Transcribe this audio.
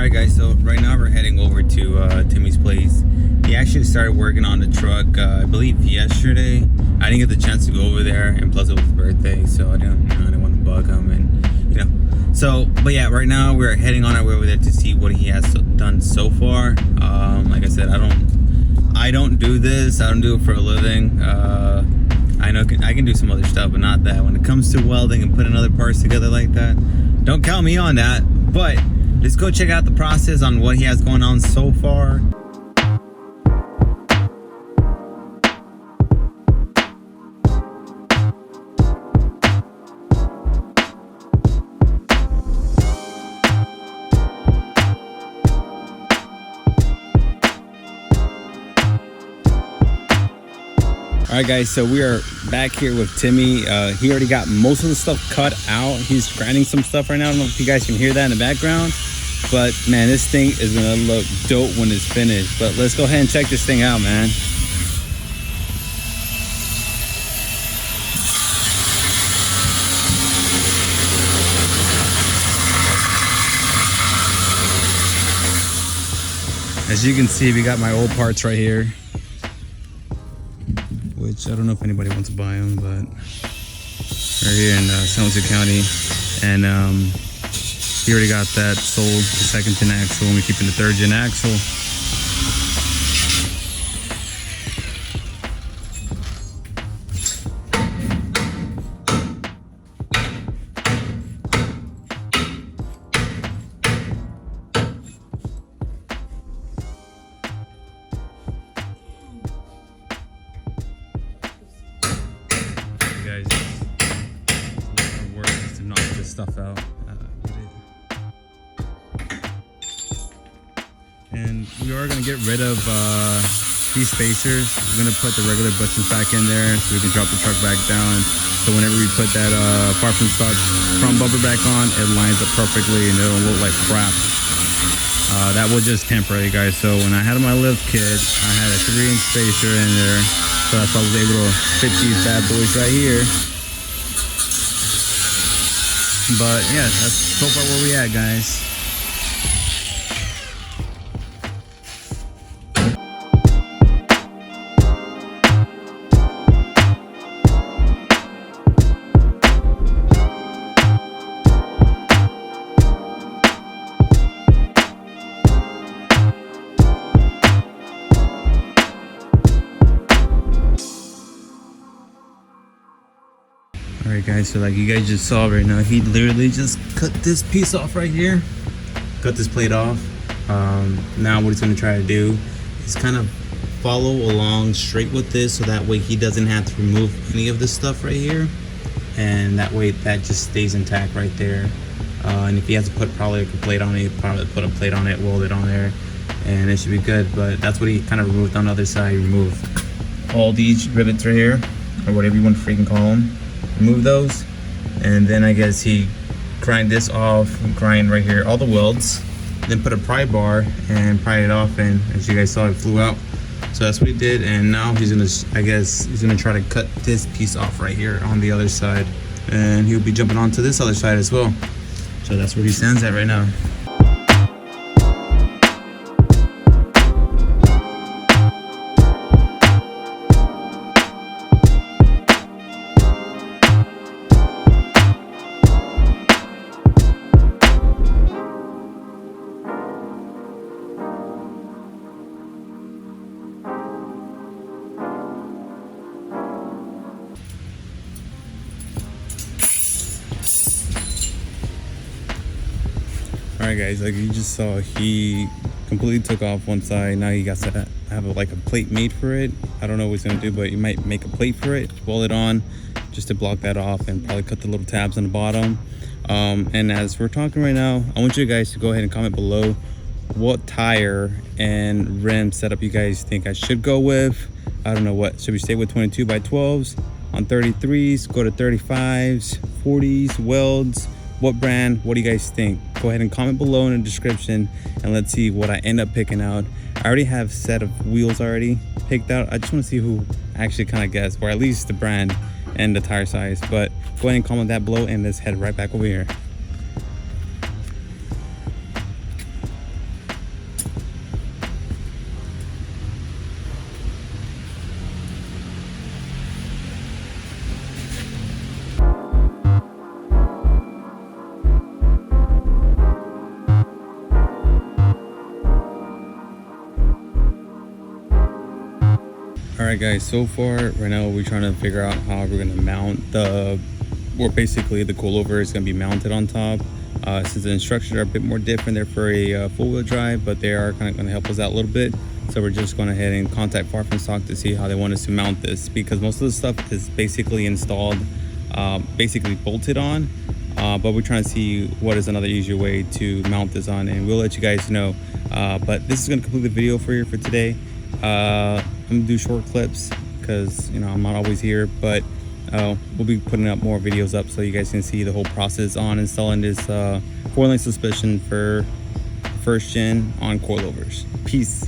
Alright guys, so right now we're heading over to Timmy's place. He actually started working on the truck, I believe yesterday. I didn't get the chance to go over there, and plus it was his birthday, so I didn't want to bug him, and So, but yeah, right now we're heading on our way over there to see what he has done so far. Like I said, I don't do this. I don't do it for a living. I know I can do some other stuff, but not that. When it comes to welding and putting other parts together like that, don't count me on that. But let's go check out the process on what he has going on so far. Alright guys, so we are back here with Timmy. He already got most of the stuff cut out. He's grinding some stuff right now. I don't know if you guys can hear that in the background. But man, this thing is gonna look dope when it's finished. But let's go ahead and check this thing out, man. As you can see, we got my old parts right here, which I don't know if anybody wants to buy them, but right here in San Jose County. And he already got that sold, the second gen axle, and we're keeping the third gen axle. Guys, our work is to knock this stuff out. And we are going to get rid of these spacers. We're going to put the regular bushings back in there so we can drop the truck back down. So whenever we put that Farfromstock front bumper back on, it lines up perfectly and it don't look like crap. That was just temporary, guys. So when I had my lift kit, I had a 3-inch spacer in there. So that's why I was able to fit these bad boys right here. But yeah, that's so far where we at, guys. Alright guys, so like you guys just saw right now, he literally just cut this piece off right here, cut this plate off. Now what he's going to try to do is kind of follow along straight with this, so that way he doesn't have to remove any of this stuff right here, and that way that just stays intact right there. And if he has to put probably a plate on it, probably put a plate on it, weld it on there, and it should be good. But that's what he kind of removed on the other side. He removed all these rivets right here, or whatever you want to freaking call them. Remove those, and then I guess he grind this off, grind right here all the welds, then put a pry bar and pry it off, and as you guys saw, it flew out. So that's what he did, and now he's gonna, I guess he's gonna try to cut this piece off right here on the other side, and he'll be jumping onto this other side as well. So that's where he stands at right now. Alright guys, like you just saw, he completely took off one side. Now he got to have like a plate made for it. I don't know what he's going to do, but he might make a plate for it, weld it on just to block that off, and probably cut the little tabs on the bottom. And as we're talking right now, I want you guys to go ahead and comment below what tire and rim setup you guys think I should go with. I don't know, what should we stay with? 22 by 12s on 33s, go to 35s, 40s, welds. What brand? What do you guys think? Go ahead and comment below in the description, and let's see what I end up picking out. I already have a set of wheels already picked out. I just want to see who actually kind of guessed, or at least the brand and the tire size. But go ahead and comment that below, and let's head right back over here. All right, guys, so far right now we're trying to figure out how we're going to mount basically the coilover is going to be mounted on top. Since the instructions are a bit more different, they're for a four-wheel drive, but they are kind of going to help us out a little bit. So we're just going ahead and contact Farfromstock to see how they want us to mount this, because most of the stuff is basically installed, basically bolted on. But we're trying to see what is another easier way to mount this on, and we'll let you guys know. But this is going to complete the video for today. I'm going to do short clips because, you know, I'm not always here, but we'll be putting up more videos up so you guys can see the whole process on installing this 4-link suspension for first gen on coilovers. Peace.